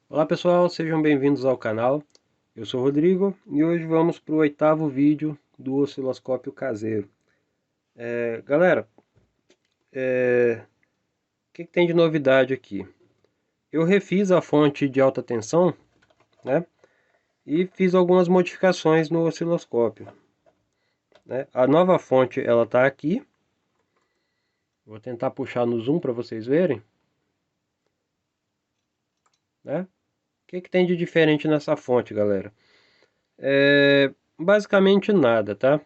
Olá pessoal, sejam bem-vindos ao canal. Eu sou o Rodrigo e hoje vamos para o oitavo vídeo do osciloscópio caseiro. Galera, o que tem de novidade aqui? Eu refiz a fonte de alta tensão, né? E fiz algumas modificações no osciloscópio, né? A nova fonte ela está aqui. Vou tentar puxar no zoom para vocês verem, né? O que tem de diferente nessa fonte, galera? Basicamente nada, tá?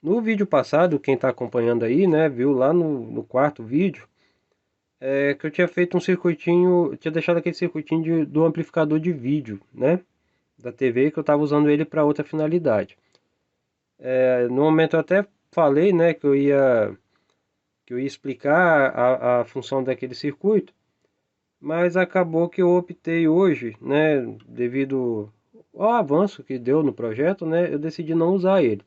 No vídeo passado, quem está acompanhando aí, né, viu lá no quarto vídeo, que eu tinha feito um circuitinho, tinha deixado aquele circuitinho do amplificador de vídeo, né, da TV, que eu estava usando ele para outra finalidade. No momento eu até falei, né, que eu ia explicar a função daquele circuito, mas acabou que eu optei hoje, né, devido ao avanço que deu no projeto, né, eu decidi não usar ele.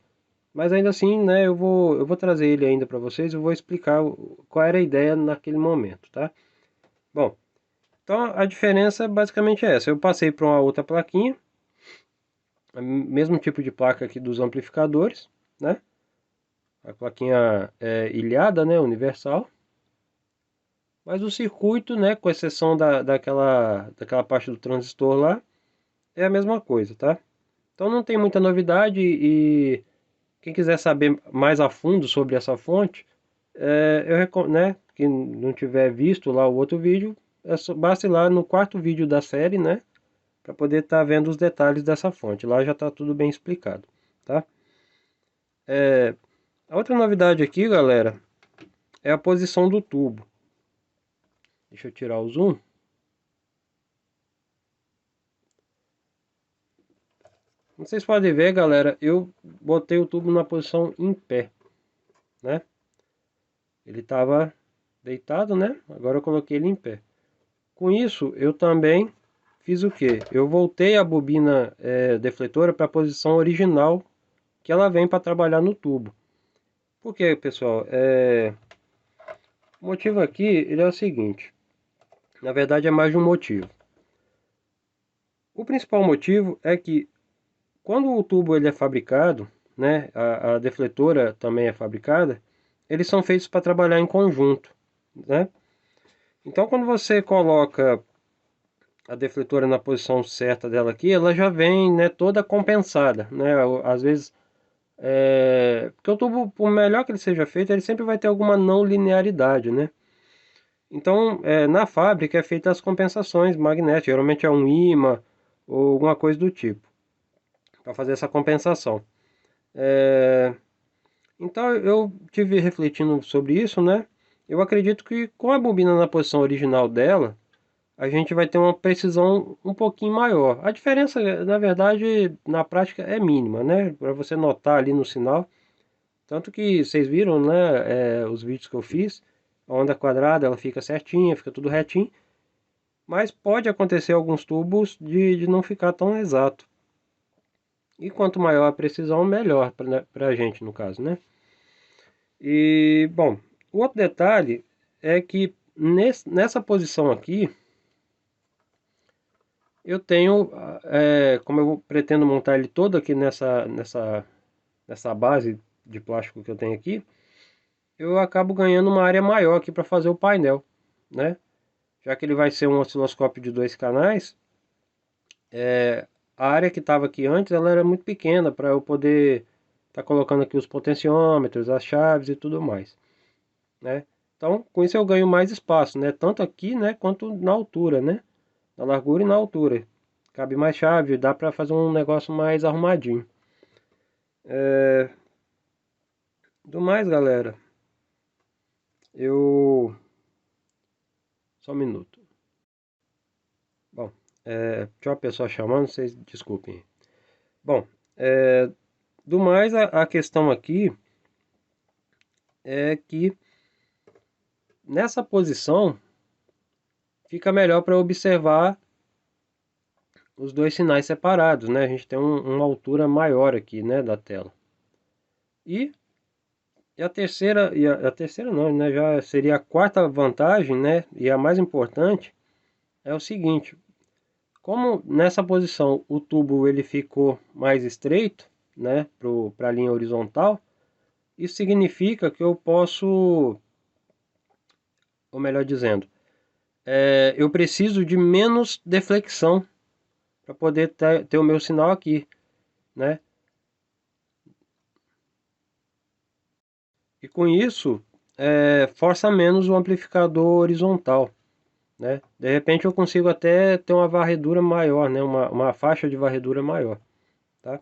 Mas ainda assim, né, eu vou trazer ele ainda para vocês, eu vou explicar qual era a ideia naquele momento, tá? Bom, então a diferença é basicamente essa. Eu passei para uma outra plaquinha, o mesmo tipo de placa aqui dos amplificadores, né? A plaquinha ilhada, né, universal. Mas o circuito, né, com exceção daquela parte do transistor lá, é a mesma coisa, tá? Então não tem muita novidade e quem quiser saber mais a fundo sobre essa fonte, eu recomendo, né, que não tiver visto lá o outro vídeo, basta ir lá no quarto vídeo da série, né, para poder estar vendo os detalhes dessa fonte. Lá já está tudo bem explicado, tá? A outra novidade aqui, galera, é a posição do tubo. Deixa eu tirar o zoom. Não sei se podem ver, galera, eu botei o tubo na posição em pé, né? Ele estava deitado, né? Agora eu coloquei ele em pé. Com isso, eu também fiz o que? Eu voltei a bobina defletora para a posição original que ela vem para trabalhar no tubo. Por quê, pessoal? O motivo aqui ele é o seguinte. Na verdade, é mais de um motivo. O principal motivo é que quando o tubo ele é fabricado, né, a defletora também é fabricada, eles são feitos para trabalhar em conjunto, né? Então, quando você coloca a defletora na posição certa dela aqui, ela já vem, né, toda compensada, né? Às vezes, porque o tubo, por melhor que ele seja feito, ele sempre vai ter alguma não linearidade, né? Então, na fábrica é feita as compensações magnéticas, geralmente é um ímã ou alguma coisa do tipo, para fazer essa compensação. Então, eu tive refletindo sobre isso, né? Eu acredito que com a bobina na posição original dela, a gente vai ter uma precisão um pouquinho maior. A diferença, na verdade, na prática é mínima, né? Para você notar ali no sinal. Tanto que vocês viram, né, os vídeos que eu fiz, a onda quadrada ela fica certinha, fica tudo retinho, mas pode acontecer alguns tubos de não ficar tão exato. E quanto maior a precisão, melhor para a gente, no caso, né? E, bom, o outro detalhe é que nessa posição aqui, eu tenho, como eu pretendo montar ele todo aqui nessa base de plástico que eu tenho aqui, eu acabo ganhando uma área maior aqui para fazer o painel, né? Já que ele vai ser um osciloscópio de dois canais, a área que estava aqui antes, ela era muito pequena para eu poder estar colocando aqui os potenciômetros, as chaves e tudo mais, né? Então, com isso eu ganho mais espaço, né? Tanto aqui, né, quanto na altura, né? Na largura e na altura. Cabe mais chave, dá para fazer um negócio mais arrumadinho. Do mais, galera, eu... Só um minuto. Bom, tinha uma pessoa chamando, vocês desculpem. Bom, do mais, a questão aqui é que nessa posição fica melhor para observar os dois sinais separados, né? A gente tem uma altura maior aqui, né, da tela. E, a terceira não, né? Já seria a quarta vantagem, né? E a mais importante é o seguinte: Como nessa posição o tubo ele ficou mais estreito, né, para a linha horizontal, isso significa que eu posso, ou melhor dizendo, eu preciso de menos deflexão para poder ter o meu sinal aqui, né? E com isso, força menos o amplificador horizontal, né? De repente eu consigo até ter uma varredura maior, né? Uma faixa de varredura maior, tá?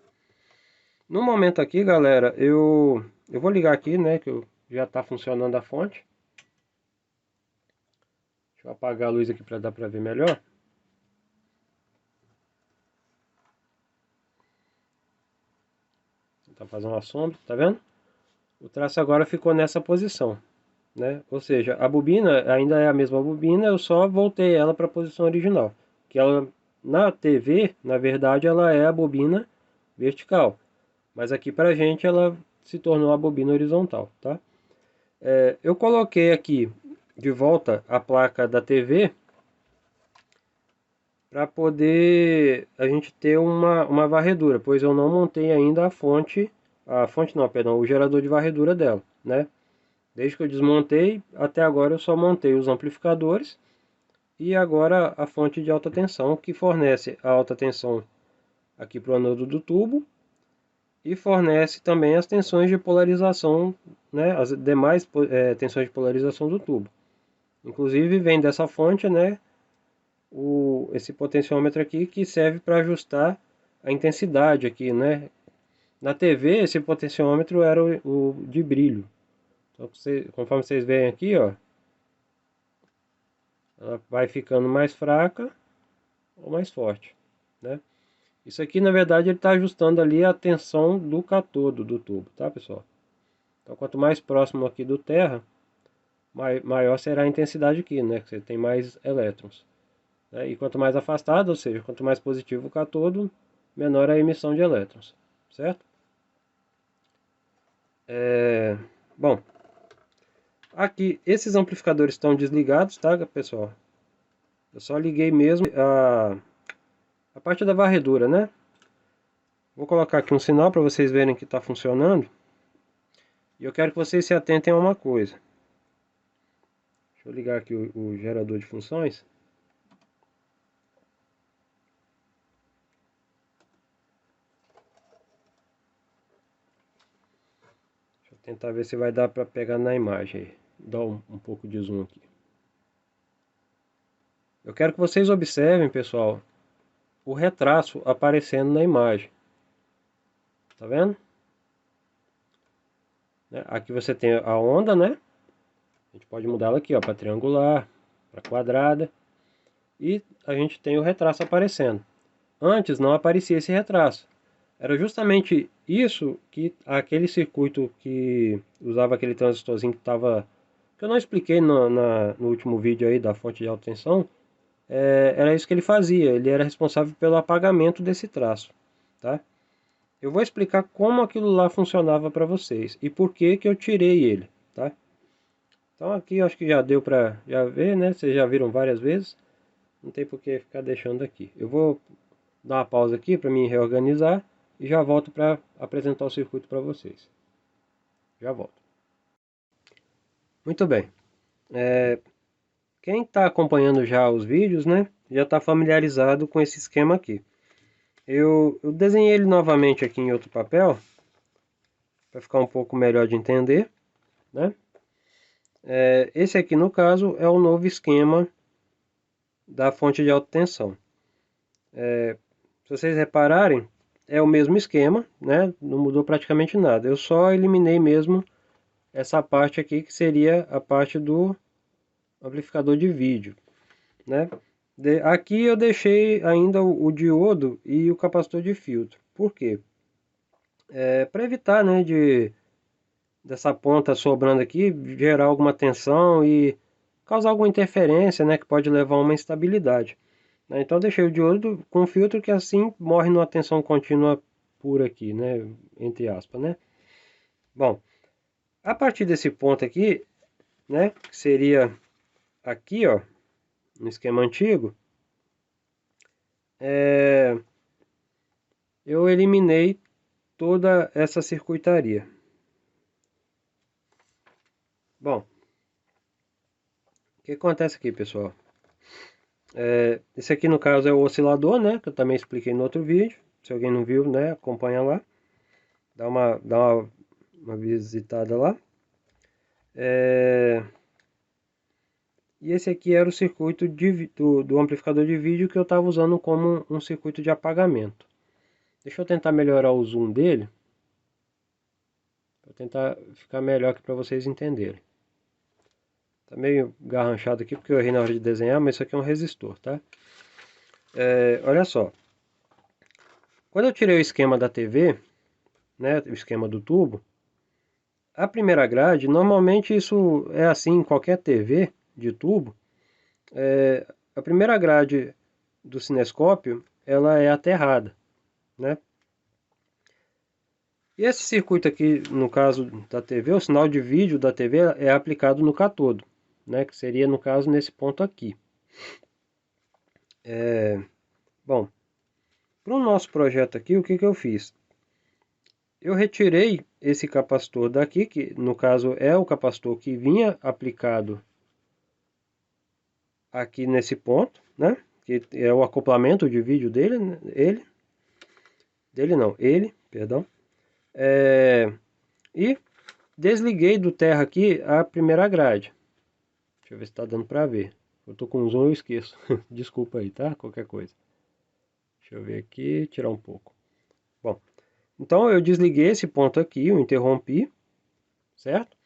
No momento aqui, galera, eu vou ligar aqui, né? Que já está funcionando a fonte. Deixa eu apagar a luz aqui para dar para ver melhor. Tá fazendo uma sombra, tá vendo? O traço agora ficou nessa posição, né? Ou seja, a bobina ainda é a mesma bobina, eu só voltei ela para a posição original. Que ela na TV, na verdade, ela é a bobina vertical, mas aqui pra gente ela se tornou a bobina horizontal, tá? Eu coloquei aqui de volta a placa da TV para poder a gente ter uma varredura, pois eu não montei ainda a fonte não, perdão, o gerador de varredura dela, né? Desde que eu desmontei, até agora eu só montei os amplificadores e agora a fonte de alta tensão, que fornece a alta tensão aqui para o anodo do tubo e fornece também as tensões de polarização, né, as demais tensões de polarização do tubo. Inclusive vem dessa fonte, né, esse potenciômetro aqui que serve para ajustar a intensidade aqui, né. Na TV esse potenciômetro era o de brilho. Então, conforme vocês veem aqui, ó, ela vai ficando mais fraca ou mais forte, né? Isso aqui, na verdade, ele está ajustando ali a tensão do catodo do tubo, tá, pessoal? Então, quanto mais próximo aqui do terra, maior será a intensidade aqui, né? Que você tem mais elétrons, né? E quanto mais afastado, ou seja, quanto mais positivo o catodo, menor a emissão de elétrons, certo? Bom, aqui esses amplificadores estão desligados, tá, pessoal? Eu só liguei mesmo a parte da varredura, né? Vou colocar aqui um sinal para vocês verem que está funcionando. E eu quero que vocês se atentem a uma coisa. Deixa eu ligar aqui o gerador de funções. Deixa eu tentar ver se vai dar para pegar na imagem aí. Dá um pouco de zoom aqui. Eu quero que vocês observem, pessoal, o retraço aparecendo na imagem. Tá vendo? Aqui você tem a onda, né? A gente pode mudá-la aqui, ó, para triangular, para quadrada. E a gente tem o retraço aparecendo. Antes não aparecia esse retraço. Era justamente isso que aquele circuito que usava aquele transistorzinho que estava... que eu não expliquei no último vídeo aí da fonte de alta tensão. Era isso que ele fazia. Ele era responsável pelo apagamento desse traço, tá? Eu vou explicar como aquilo lá funcionava para vocês e por que que eu tirei ele, tá? Então aqui eu acho que já deu para já ver, né? Vocês já viram várias vezes. Não tem por que ficar deixando aqui. Eu vou dar uma pausa aqui para me reorganizar e já volto para apresentar o circuito para vocês. Já volto. Muito bem. Quem está acompanhando já os vídeos, né? Já está familiarizado com esse esquema aqui. Eu desenhei ele novamente aqui em outro papel para ficar um pouco melhor de entender, né? Esse aqui no caso é o novo esquema da fonte de alta tensão. Se vocês repararem, é o mesmo esquema, né? Não mudou praticamente nada. Eu só eliminei mesmo essa parte aqui que seria a parte do amplificador de vídeo, né? Aqui eu deixei ainda o diodo e o capacitor de filtro. Por quê? Para evitar, né, dessa ponta sobrando aqui gerar alguma tensão e causar alguma interferência, né, que pode levar a uma instabilidade. Então eu deixei o diodo com filtro que assim morre numa tensão contínua pura aqui, né, entre aspas, né. Bom, a partir desse ponto aqui, né, que seria aqui, ó, no esquema antigo, eu eliminei toda essa circuitaria. Bom, o que acontece aqui, pessoal? Esse aqui no caso é o oscilador, né? Que eu também expliquei no outro vídeo. Se alguém não viu, né? Acompanha lá. Dá uma visitada lá. E esse aqui era o circuito do amplificador de vídeo que eu estava usando como um circuito de apagamento. Deixa eu tentar melhorar o zoom dele. Para tentar ficar melhor aqui para vocês entenderem. Tá meio garranchado aqui porque eu errei na hora de desenhar, mas isso aqui é um resistor, tá? Olha só. Quando eu tirei o esquema da TV, né, o esquema do tubo, a primeira grade, normalmente isso é assim em qualquer TV de tubo, a primeira grade do cinescópio, ela é aterrada, né? E esse circuito aqui, no caso da TV, o sinal de vídeo da TV é aplicado no catodo, né? Que seria, no caso, nesse ponto aqui. Bom, para o nosso projeto aqui, o que que eu fiz? Eu retirei esse capacitor daqui, que no caso é o capacitor que vinha aplicado aqui nesse ponto, né? Que é o acoplamento de vídeo dele, né? Ele, perdão. E desliguei do terra aqui a primeira grade. Deixa eu ver se está dando para ver. Eu tô com zoom, eu esqueço. Desculpa aí, tá? Qualquer coisa. Deixa eu ver aqui, tirar um pouco. Bom, então eu desliguei esse ponto aqui, eu interrompi, certo?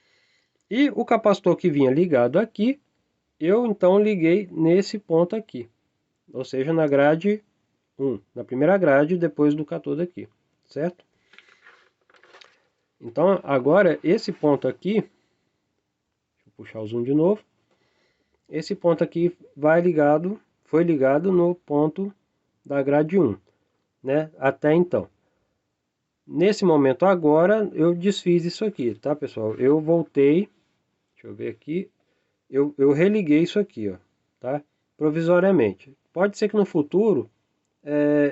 E o capacitor que vinha ligado aqui, eu então liguei nesse ponto aqui. Ou seja, na grade 1, na primeira grade depois do catodo aqui, certo? Então agora esse ponto aqui, deixa eu puxar o zoom de novo. Esse ponto aqui foi ligado no ponto da grade 1, né? Até então. Nesse momento agora eu desfiz isso aqui, tá, pessoal? Eu voltei, deixa eu ver aqui, eu religuei isso aqui, ó, tá? Provisoriamente. Pode ser que no futuro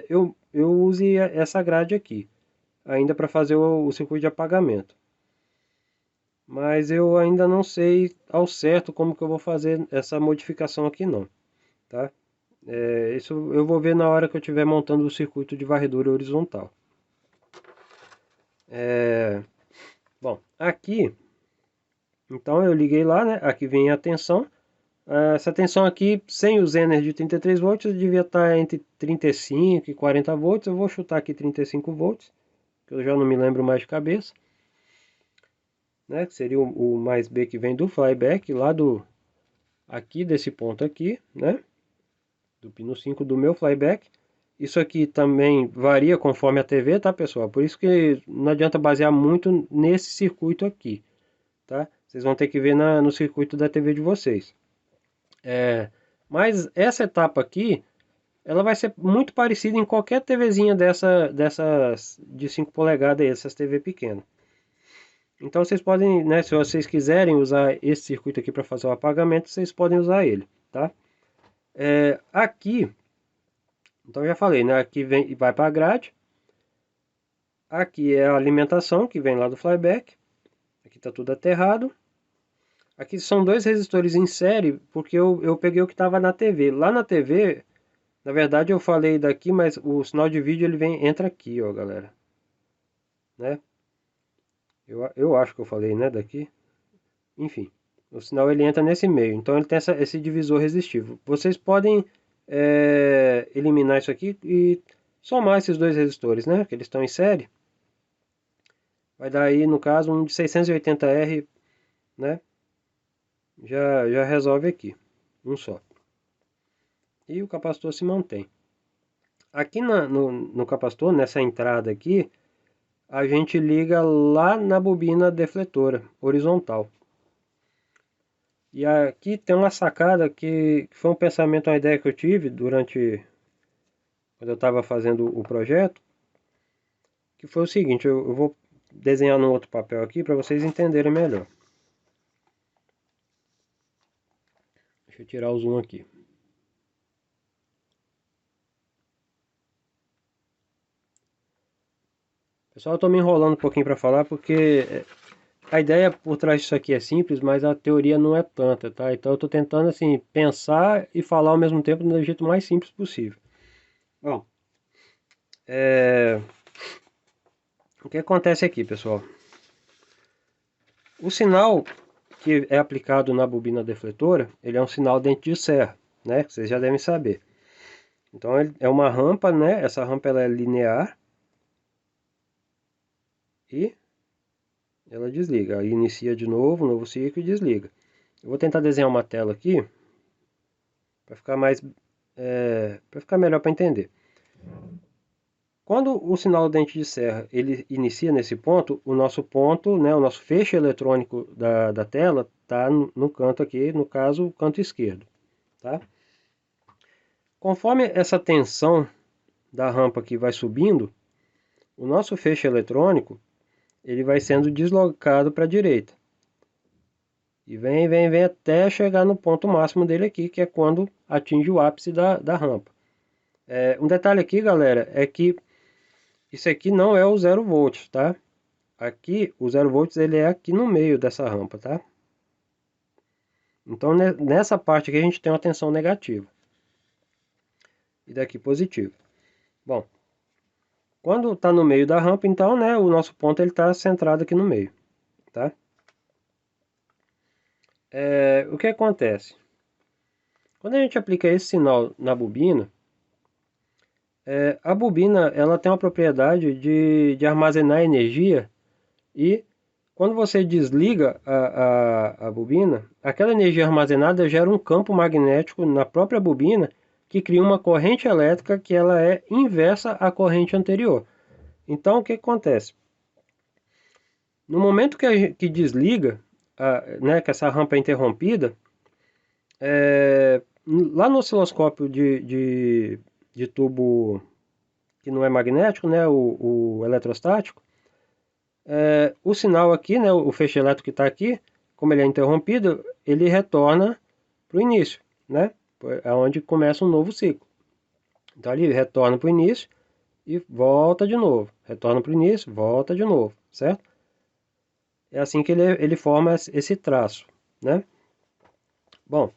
eu use essa grade aqui, ainda para fazer o circuito de apagamento. Mas eu ainda não sei ao certo como que eu vou fazer essa modificação aqui não, tá? Isso eu vou ver na hora que eu estiver montando o circuito de varredura horizontal. Bom, aqui, então eu liguei lá, né? Aqui vem a tensão. Essa tensão aqui, sem o Zener de 33 volts, devia estar entre 35 e 40 volts. Eu vou chutar aqui 35 volts, que eu já não me lembro mais de cabeça. Né? Que seria o mais B que vem do flyback, lá aqui desse ponto aqui, né? Do pino 5 do meu flyback. Isso aqui também varia conforme a TV, tá, pessoal? Por isso que não adianta basear muito nesse circuito aqui, tá? Vocês vão ter que ver no circuito da TV de vocês. Mas essa etapa aqui, ela vai ser muito parecida em qualquer TVzinha dessas de 5 polegadas, essas TV pequenas. Então vocês podem, né, se vocês quiserem usar esse circuito aqui para fazer o apagamento, vocês podem usar ele, tá? Aqui, então eu já falei, né, aqui vai para a grade. Aqui é a alimentação que vem lá do flyback. Aqui está tudo aterrado. Aqui são dois resistores em série, porque eu peguei o que estava na TV. Lá na TV, na verdade eu falei daqui, mas o sinal de vídeo ele entra aqui, ó, galera. Né? Eu acho que eu falei, né, daqui. Enfim, o sinal ele entra nesse meio, então ele tem esse divisor resistivo. Vocês podem eliminar isso aqui e somar esses dois resistores, né, que eles estão em série. Vai dar aí, no caso, um de 680R, né, já resolve aqui, um só. E o capacitor se mantém. Aqui no capacitor, nessa entrada aqui, a gente liga lá na bobina defletora horizontal. E aqui tem uma sacada que foi um pensamento, uma ideia que eu tive quando eu estava fazendo o projeto, que foi o seguinte, eu vou desenhar num outro papel aqui para vocês entenderem melhor. Deixa eu tirar o zoom aqui. Pessoal, eu tô me enrolando um pouquinho para falar porque a ideia por trás disso aqui é simples, mas a teoria não é tanta, tá? Então eu tô tentando assim pensar e falar ao mesmo tempo do jeito mais simples possível. Bom, o que acontece aqui, pessoal? O sinal que é aplicado na bobina defletora, ele é um sinal dente de serra, né? Que vocês já devem saber. Então ele é uma rampa, né? Essa rampa ela é linear e ela desliga. Aí inicia de novo, novo ciclo e desliga. Eu vou tentar desenhar uma tela aqui para ficar mais, para ficar melhor para entender. Quando o sinal dente de serra ele inicia nesse ponto, o nosso ponto, né, o nosso feixe eletrônico da tela está no canto aqui, no caso, o canto esquerdo, tá? Conforme essa tensão da rampa aqui vai subindo, o nosso feixe eletrônico ele vai sendo deslocado para a direita. E vem até chegar no ponto máximo dele aqui, que é quando atinge o ápice da rampa. Um detalhe aqui, galera, é que isso aqui não é o 0 volts, tá? Aqui, o 0 volts ele é aqui no meio dessa rampa, tá? Então, nessa parte aqui a gente tem uma tensão negativa. E daqui positiva. Bom, quando está no meio da rampa, então, né, o nosso ponto ele está centrado aqui no meio, tá? O que acontece? Quando a gente aplica esse sinal na bobina, a bobina ela tem uma propriedade de armazenar energia e quando você desliga a bobina, aquela energia armazenada gera um campo magnético na própria bobina que cria uma corrente elétrica que ela é inversa à corrente anterior. Então o que acontece? No momento que desliga, né, que essa rampa é interrompida, lá no osciloscópio de tubo que não é magnético, né, o eletrostático, o sinal aqui, né, o feixe elétrico que está aqui, como ele é interrompido, ele retorna para o início, né, é onde começa um novo ciclo. Então ele retorna para o início e volta de novo, retorna para o início, volta de novo, certo? É assim que ele forma esse traço, né? Bom,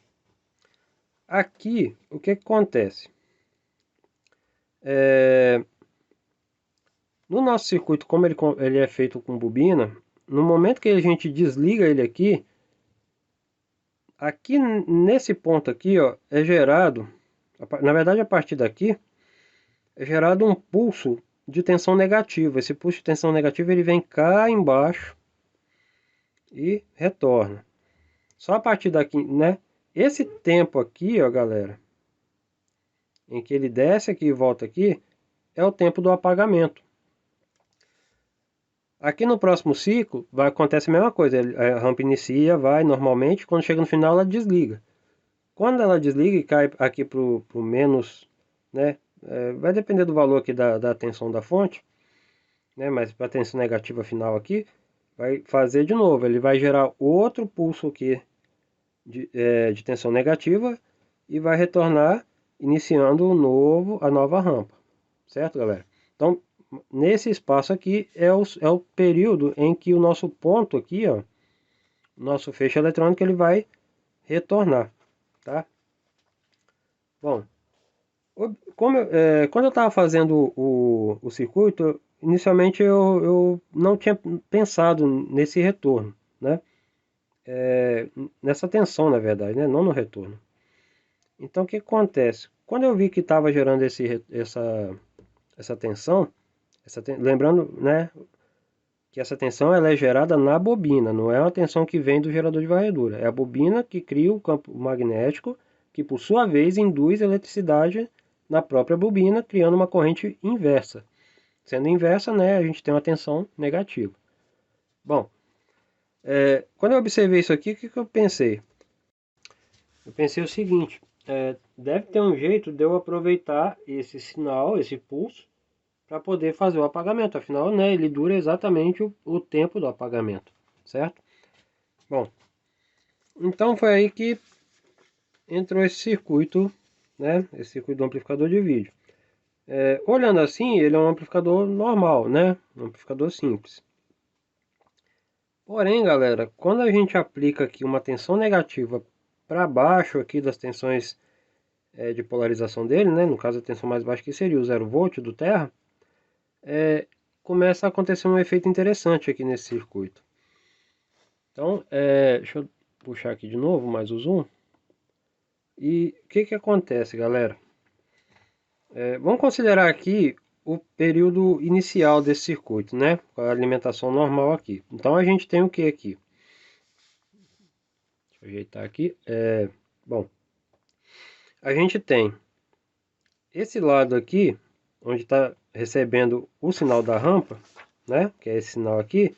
aqui o que acontece? No nosso circuito, como ele é feito com bobina, no momento que a gente desliga ele aqui, aqui nesse ponto aqui, ó, é gerado, na verdade a partir daqui, é gerado um pulso de tensão negativa. Esse pulso de tensão negativa ele vem cá embaixo e retorna. Só a partir daqui, né? Esse tempo aqui, ó, galera, em que ele desce aqui e volta aqui, é o tempo do apagamento. Aqui no próximo ciclo, acontecer a mesma coisa. A rampa inicia, vai normalmente, quando chega no final ela desliga. Quando ela desliga e cai aqui para o menos, né? Vai depender do valor aqui da tensão da fonte, né? Mas para a tensão negativa final aqui, vai fazer de novo. Ele vai gerar outro pulso aqui de tensão negativa e vai retornar iniciando a nova rampa. Certo, galera? Então, nesse espaço aqui é o período em que o nosso ponto aqui, ó, nosso feixe eletrônico, ele vai retornar, tá? Bom, quando eu estava fazendo o circuito, inicialmente eu não tinha pensado nesse retorno, né? Nessa tensão, na verdade, né? Não no retorno. Então, o que acontece? Quando eu vi que estava gerando essa tensão, lembrando, né, que essa tensão ela é gerada na bobina, não é uma tensão que vem do gerador de varredura. É a bobina que cria o campo magnético, que por sua vez induz eletricidade na própria bobina, criando uma corrente inversa. Sendo inversa, né, a gente tem uma tensão negativa. Bom, quando eu observei isso aqui, o que eu pensei? Eu pensei o seguinte, deve ter um jeito de eu aproveitar esse sinal, esse pulso, para poder fazer o apagamento. Afinal, né, ele dura exatamente o tempo do apagamento, certo? Bom, então foi aí que entrou esse circuito, né, esse circuito do amplificador de vídeo. Olhando assim, ele é um amplificador normal, né? Um amplificador simples. Porém, galera, quando a gente aplica aqui uma tensão negativa para baixo aqui das tensões de polarização dele, né? No caso, a tensão mais baixa que seria o 0 volt do terra, começa a acontecer um efeito interessante aqui nesse circuito. Então, deixa eu puxar aqui de novo mais o zoom. E o que que acontece, galera? Vamos considerar aqui o período inicial desse circuito, né? Com a alimentação normal aqui. Então a gente tem o que aqui? Deixa eu ajeitar aqui. Bom, a gente tem esse lado aqui, onde está recebendo o sinal da rampa, né? Que é esse sinal aqui,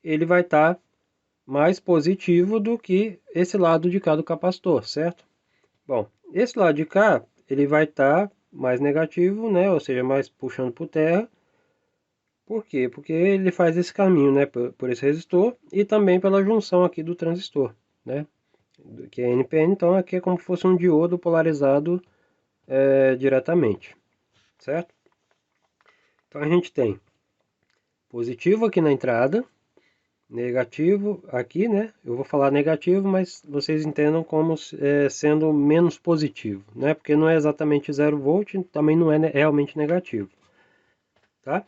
ele vai estar mais positivo do que esse lado de cá do capacitor, certo? Bom, esse lado de cá, ele vai estar mais negativo, né? Ou seja, mais puxando por terra. Por quê? Porque ele faz esse caminho, né? Por esse resistor e também pela junção aqui do transistor, né? Que é NPN, então aqui é como se fosse um diodo polarizado diretamente, certo? Então a gente tem positivo aqui na entrada, negativo aqui, né? Eu vou falar negativo, mas vocês entendam como sendo menos positivo, né? Porque não é exatamente 0 volt, também não é realmente negativo, tá?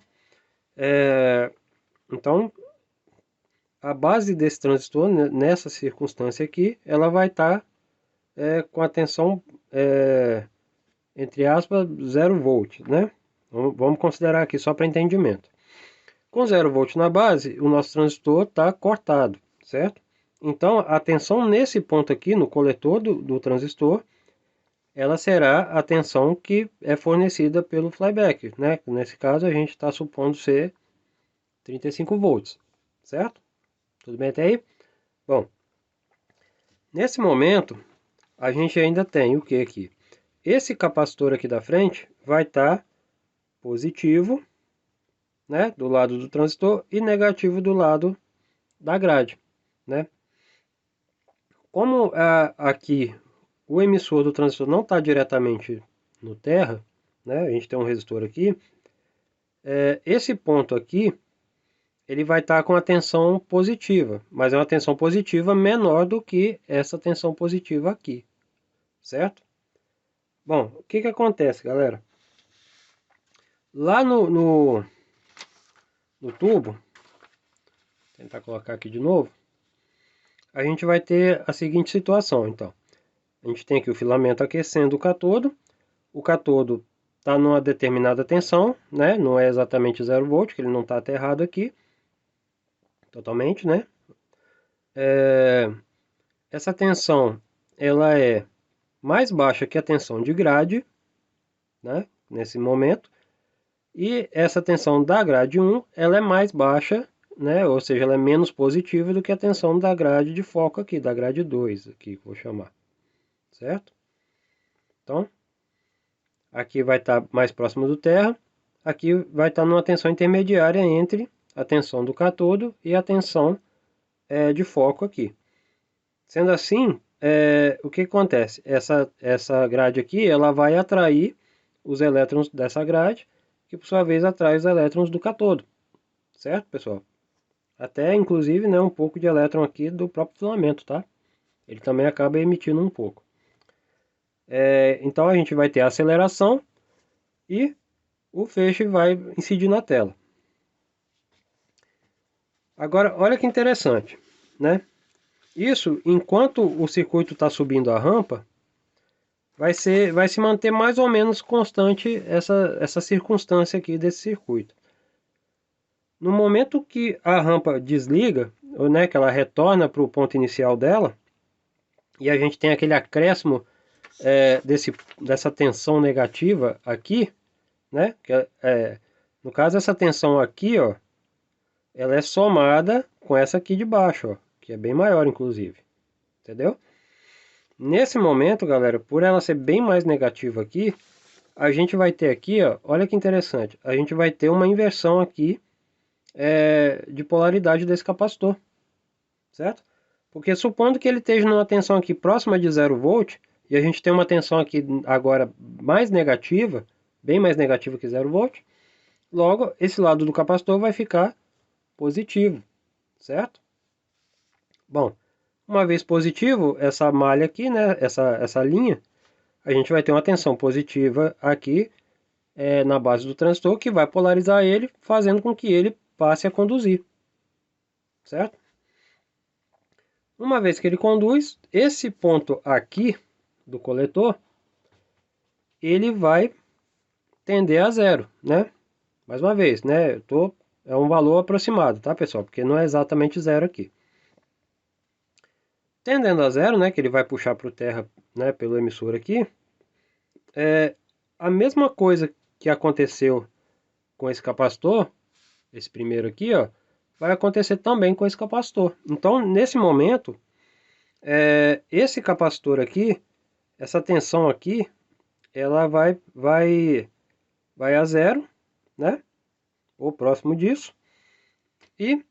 Então, a base desse transistor, nessa circunstância aqui, ela vai estar com a tensão, entre aspas, 0 volt, né? Vamos considerar aqui só para entendimento. Com 0 volt na base, o nosso transistor está cortado, certo? Então, a tensão nesse ponto aqui, no coletor do transistor, ela será a tensão que é fornecida pelo flyback, né? Nesse caso, a gente está supondo ser 35 volts, certo? Tudo bem até aí? Bom, nesse momento, a gente ainda tem o que aqui? Esse capacitor aqui da frente vai estar positivo, né, do lado do transistor e negativo do lado da grade, né? Como aqui o emissor do transistor não está diretamente no terra, né? A gente tem um resistor aqui. Esse ponto aqui ele vai estar com a tensão positiva, mas é uma tensão positiva menor do que essa tensão positiva aqui, certo? Bom, o que que acontece, galera? Lá no tubo, vou tentar colocar aqui de novo, a gente vai ter a seguinte situação, então. A gente tem aqui o filamento aquecendo o catodo está numa determinada tensão, né? Não é exatamente 0 volt, que ele não está aterrado aqui, totalmente, né? Essa tensão, ela é mais baixa que a tensão de grade, né? Nesse momento. E essa tensão da grade 1, ela é mais baixa, né? Ou seja, ela é menos positiva do que a tensão da grade de foco aqui, da grade 2 aqui, que vou chamar, certo? Então, aqui vai estar mais próximo do terra, aqui vai estar numa tensão intermediária entre a tensão do catodo e a tensão de foco aqui. Sendo assim, o que acontece? Essa grade aqui, ela vai atrair os elétrons dessa grade, que por sua vez atrai os elétrons do catodo, certo, pessoal? Até, inclusive, né, um pouco de elétron aqui do próprio filamento, tá? Ele também acaba emitindo um pouco. Então a gente vai ter a aceleração e o feixe vai incidir na tela. Agora, olha que interessante, né? Isso, enquanto o circuito está subindo a rampa, vai se manter mais ou menos constante essa circunstância aqui desse circuito. No momento que a rampa desliga, ou, né, que ela retorna para o ponto inicial dela, e a gente tem aquele acréscimo dessa tensão negativa aqui, né? No caso, essa tensão aqui, ó, ela é somada com essa aqui de baixo, ó, que é bem maior, inclusive. Entendeu? Nesse momento, galera, por ela ser bem mais negativa aqui, a gente vai ter aqui, ó, olha que interessante, a gente vai ter uma inversão aqui de polaridade desse capacitor, certo? Porque supondo que ele esteja numa tensão aqui próxima de 0 volt, e a gente tem uma tensão aqui agora mais negativa, bem mais negativo que 0 volt. Logo, esse lado do capacitor vai ficar positivo, certo? Bom, uma vez positivo, essa malha aqui, né, essa linha, a gente vai ter uma tensão positiva aqui na base do transistor, que vai polarizar ele, fazendo com que ele passe a conduzir, certo? Uma vez que ele conduz, esse ponto aqui do coletor, ele vai tender a zero, né? Mais uma vez, né? É um valor aproximado, tá, pessoal? Porque não é exatamente zero aqui. Tendendo a zero, né? Que ele vai puxar para o terra, né? Pelo emissor aqui. É a mesma coisa que aconteceu com esse capacitor, esse primeiro aqui, ó, vai acontecer também com esse capacitor. Então, nesse momento, esse capacitor aqui, essa tensão aqui, ela vai a zero, né? Ou próximo disso. E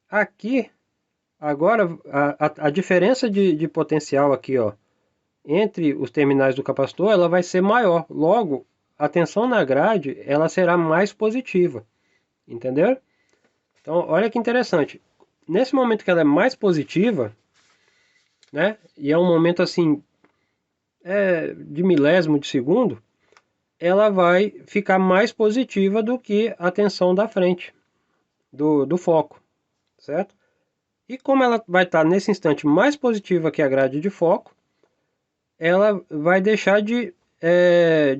aqui, agora, a diferença de potencial aqui, ó, entre os terminais do capacitor, ela vai ser maior. Logo, a tensão na grade, ela será mais positiva. Entendeu? Então, olha que interessante. Nesse momento que ela é mais positiva, né? E é um momento assim, de milésimo de segundo, ela vai ficar mais positiva do que a tensão da frente, do foco, certo? E como ela vai estar nesse instante mais positiva que a grade de foco, ela vai deixar de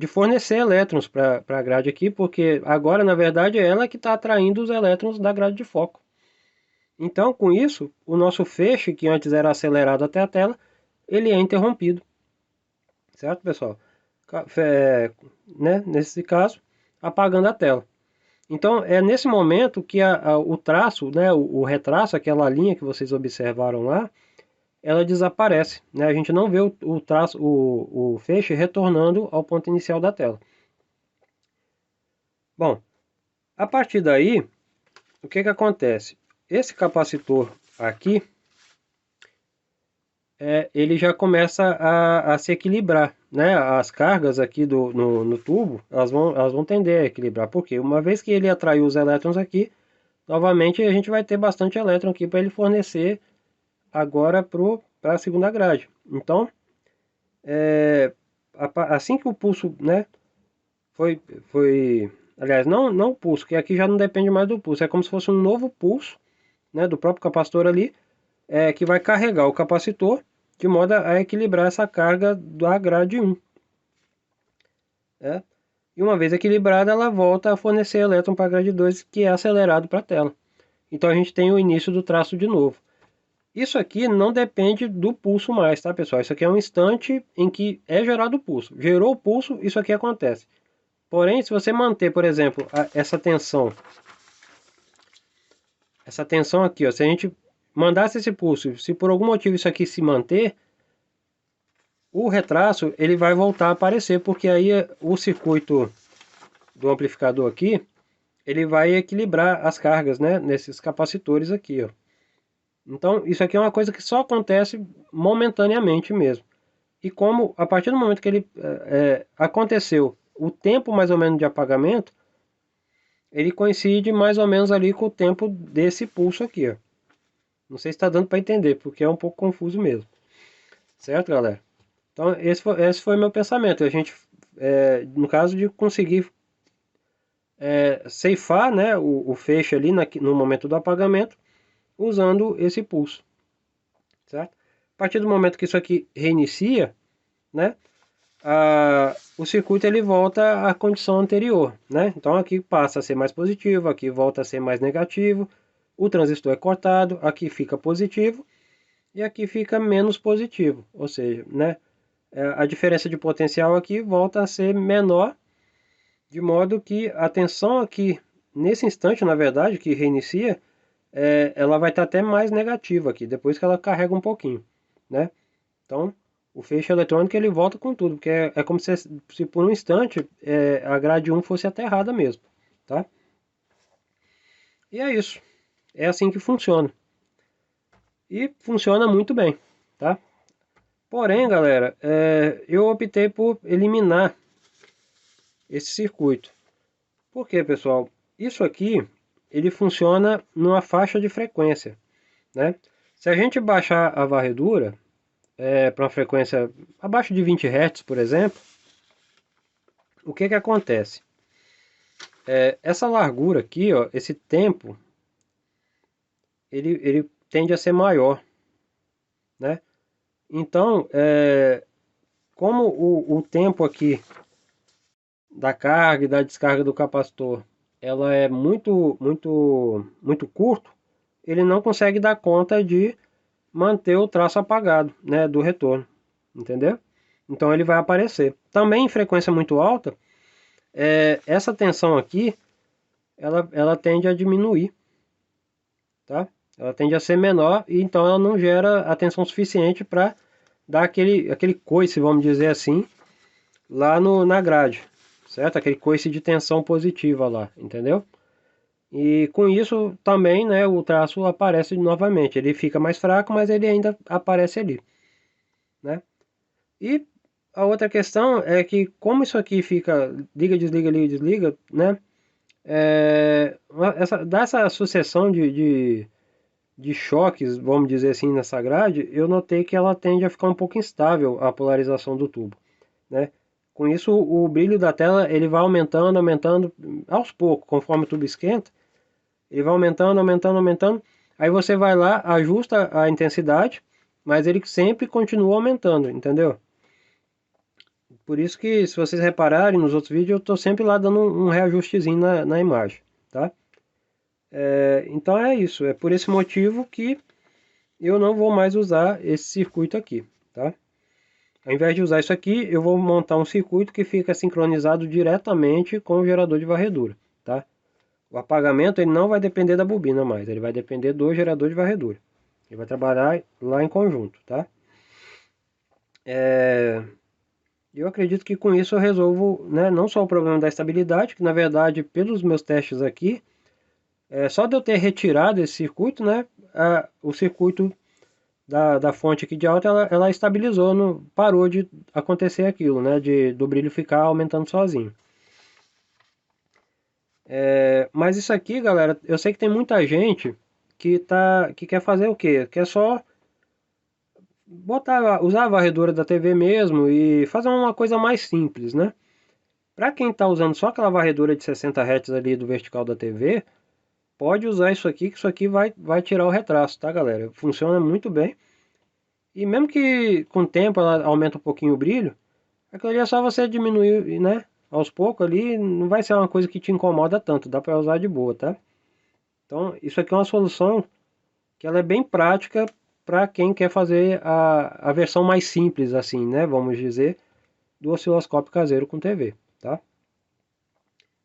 fornecer elétrons para a grade aqui, porque agora, na verdade, é ela que está atraindo os elétrons da grade de foco. Então, com isso, o nosso feixe, que antes era acelerado até a tela, ele é interrompido. Certo, pessoal? Né, nesse caso, apagando a tela. Então, é nesse momento que o traço, né, o retraço, aquela linha que vocês observaram lá, ela desaparece. Né? A gente não vê o traço, o feixe retornando ao ponto inicial da tela. Bom, a partir daí, o que acontece? Esse capacitor aqui, ele já começa a se equilibrar, né? As cargas aqui no tubo, elas vão tender a equilibrar, porque uma vez que ele atraiu os elétrons aqui, novamente a gente vai ter bastante elétron aqui para ele fornecer agora para a segunda grade. Então, assim que o pulso, né, aliás, não o pulso, que aqui já não depende mais do pulso, é como se fosse um novo pulso, né, do próprio capacitor ali, que vai carregar o capacitor de modo a equilibrar essa carga da grade 1. E uma vez equilibrada, ela volta a fornecer elétron para a grade 2, que é acelerado para a tela. Então a gente tem o início do traço de novo. Isso aqui não depende do pulso mais, tá, pessoal? Isso aqui é um instante em que é gerado o pulso. Gerou o pulso, isso aqui acontece. Porém, se você manter, por exemplo, essa tensão aqui, ó, se a gente mandasse esse pulso, se por algum motivo isso aqui se manter, o retraço ele vai voltar a aparecer, porque aí o circuito do amplificador aqui, ele vai equilibrar as cargas, né, nesses capacitores aqui, ó. Então, isso aqui é uma coisa que só acontece momentaneamente mesmo. E como, a partir do momento que ele aconteceu o tempo mais ou menos de apagamento, ele coincide mais ou menos ali com o tempo desse pulso aqui, ó. Não sei se está dando para entender, porque é um pouco confuso mesmo. Certo, galera? Então, esse foi meu pensamento. A gente, no caso de conseguir ceifar, né, o feixe ali no momento do apagamento, usando esse pulso. Certo? A partir do momento que isso aqui reinicia, né, o circuito ele volta à condição anterior, né? Então aqui passa a ser mais positivo, aqui volta a ser mais negativo, o transistor é cortado, aqui fica positivo e aqui fica menos positivo, ou seja, né, a diferença de potencial aqui volta a ser menor, de modo que a tensão aqui, nesse instante, na verdade, que reinicia, ela vai estar até mais negativa aqui, depois que ela carrega um pouquinho, né? Então, o feixe eletrônico ele volta com tudo, porque é como se por um instante a grade 1 fosse aterrada mesmo, tá? E é isso. É assim que funciona. E funciona muito bem, tá? Porém, galera, eu optei por eliminar esse circuito. Por quê, pessoal? Isso aqui, ele funciona numa faixa de frequência, né? Se a gente baixar a varredura para uma frequência abaixo de 20 Hz, por exemplo, o que que acontece? Essa largura aqui, ó, esse tempo, ele tende a ser maior, né? Então, como o tempo aqui da carga e da descarga do capacitor, ela é muito curto, ele não consegue dar conta de manter o traço apagado, né, do retorno, entendeu? Então ele vai aparecer. Também em frequência muito alta, essa tensão aqui, ela tende a diminuir, tá? Ela tende a ser menor e então ela não gera a tensão suficiente para dar aquele coice, vamos dizer assim, lá na grade, certo? Aquele coice de tensão positiva lá, entendeu? E com isso também, né, o traço aparece novamente. Ele fica mais fraco, mas ele ainda aparece ali, né? E a outra questão é que como isso aqui fica liga, desliga, né? Dá essa sucessão de choques, vamos dizer assim, nessa grade, eu notei que ela tende a ficar um pouco instável a polarização do tubo, né? Com isso, o brilho da tela ele vai aumentando aos poucos, conforme o tubo esquenta, ele vai aumentando. Aí você vai lá, ajusta a intensidade, mas ele sempre continua aumentando, entendeu? Por isso que, se vocês repararem nos outros vídeos, eu estou sempre lá dando um reajustezinho na imagem, tá? Então é isso, é por esse motivo que eu não vou mais usar esse circuito aqui, tá? Ao invés de usar isso aqui, eu vou montar um circuito que fica sincronizado diretamente com o gerador de varredura, tá? O apagamento ele não vai depender da bobina mais, ele vai depender do gerador de varredura. Ele vai trabalhar lá em conjunto, tá? Eu acredito que com isso eu resolvo, né, não só o problema da estabilidade, que na verdade, pelos meus testes aqui, só de eu ter retirado esse circuito, né, o circuito da fonte aqui de alta, ela estabilizou, parou de acontecer aquilo, né, do brilho ficar aumentando sozinho. Mas isso aqui, galera, eu sei que tem muita gente que quer fazer o quê? Quer só usar a varredura da TV mesmo e fazer uma coisa mais simples, né? Para quem está usando só aquela varredura de 60 Hz ali do vertical da TV, pode usar isso aqui, que isso aqui vai tirar o retraso, tá, galera? Funciona muito bem. E mesmo que com o tempo ela aumenta um pouquinho o brilho, aquilo ali é só você diminuir, né? Aos poucos ali, não vai ser uma coisa que te incomoda tanto, dá para usar de boa, tá? Então, isso aqui é uma solução que ela é bem prática para quem quer fazer a versão mais simples, assim, né? Vamos dizer, do osciloscópio caseiro com TV, tá?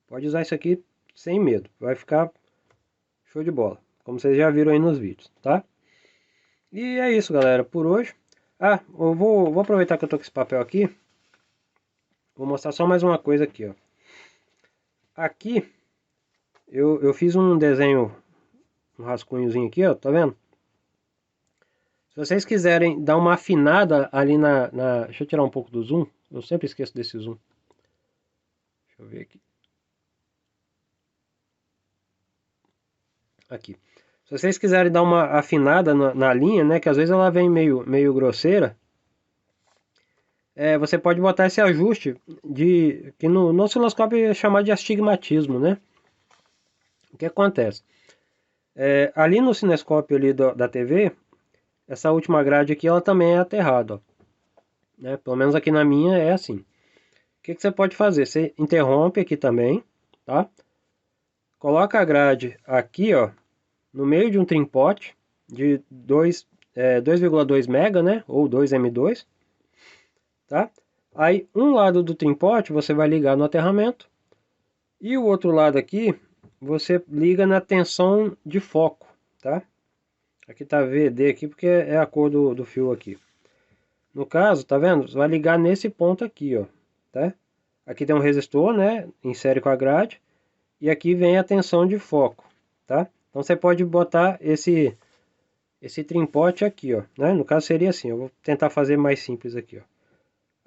Pode usar isso aqui sem medo, vai ficar show de bola, como vocês já viram aí nos vídeos, tá? E é isso, galera, por hoje. Eu vou aproveitar que eu tô com esse papel aqui, vou mostrar só mais uma coisa aqui, ó. Aqui, eu fiz um desenho, um rascunhozinho aqui, ó, tá vendo? Se vocês quiserem dar uma afinada ali deixa eu tirar um pouco do zoom, eu sempre esqueço desse zoom. Deixa eu ver aqui. Aqui. Se vocês quiserem dar uma afinada na linha, né, que às vezes ela vem meio grosseira, você pode botar esse ajuste que no osciloscópio é chamado de astigmatismo, né? O que acontece? Ali no cinescópio ali da TV, essa última grade aqui, ela também é aterrada, ó, né? Pelo menos aqui na minha é assim. O que você pode fazer? Você interrompe aqui também, tá? Coloca a grade aqui, ó, no meio de um trimpote de 2,2 mega, né? Ou 2M2, tá? Aí um lado do trimpote você vai ligar no aterramento e o outro lado aqui você liga na tensão de foco, tá? Aqui tá VD aqui porque é a cor do fio aqui. No caso, tá vendo? Você vai ligar nesse ponto aqui, ó, tá? Aqui tem um resistor, né? Em série com a grade. E aqui vem a tensão de foco, tá? Então você pode botar esse trimpote aqui, ó, né? No caso seria assim, eu vou tentar fazer mais simples aqui, ó.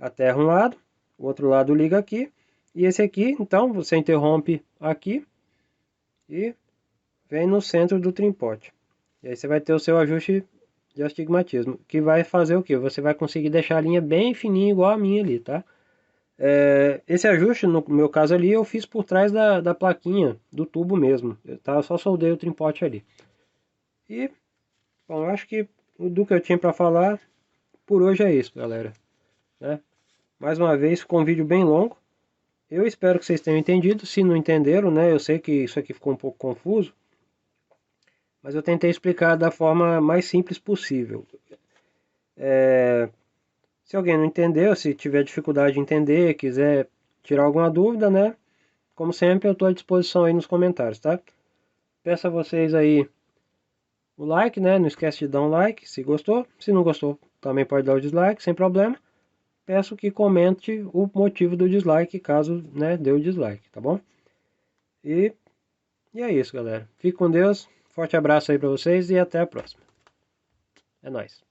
Aterra um lado, o outro lado liga aqui, E esse aqui, então, você interrompe aqui e vem no centro do trimpote. E aí você vai ter o seu ajuste de astigmatismo, que vai fazer o que? Você vai conseguir deixar a linha bem fininha, igual a minha ali, tá? Esse ajuste, no meu caso ali, eu fiz por trás da plaquinha, do tubo mesmo. Eu só soldei o trimpote ali. E, bom, eu acho que do que eu tinha para falar, por hoje é isso, galera. Né? Mais uma vez, ficou um vídeo bem longo. Eu espero que vocês tenham entendido. Se não entenderam, né? Eu sei que isso aqui ficou um pouco confuso, mas eu tentei explicar da forma mais simples possível. Se alguém não entendeu, se tiver dificuldade de entender, quiser tirar alguma dúvida, né? Como sempre, eu estou à disposição aí nos comentários, tá? Peço a vocês aí o like, né? Não esquece de dar um like se gostou. Se não gostou, também pode dar o dislike, sem problema. Peço que comente o motivo do dislike, caso, né, dê o dislike, tá bom? E, e é isso, galera. Fique com Deus. Forte abraço aí pra vocês e até a próxima. É nóis.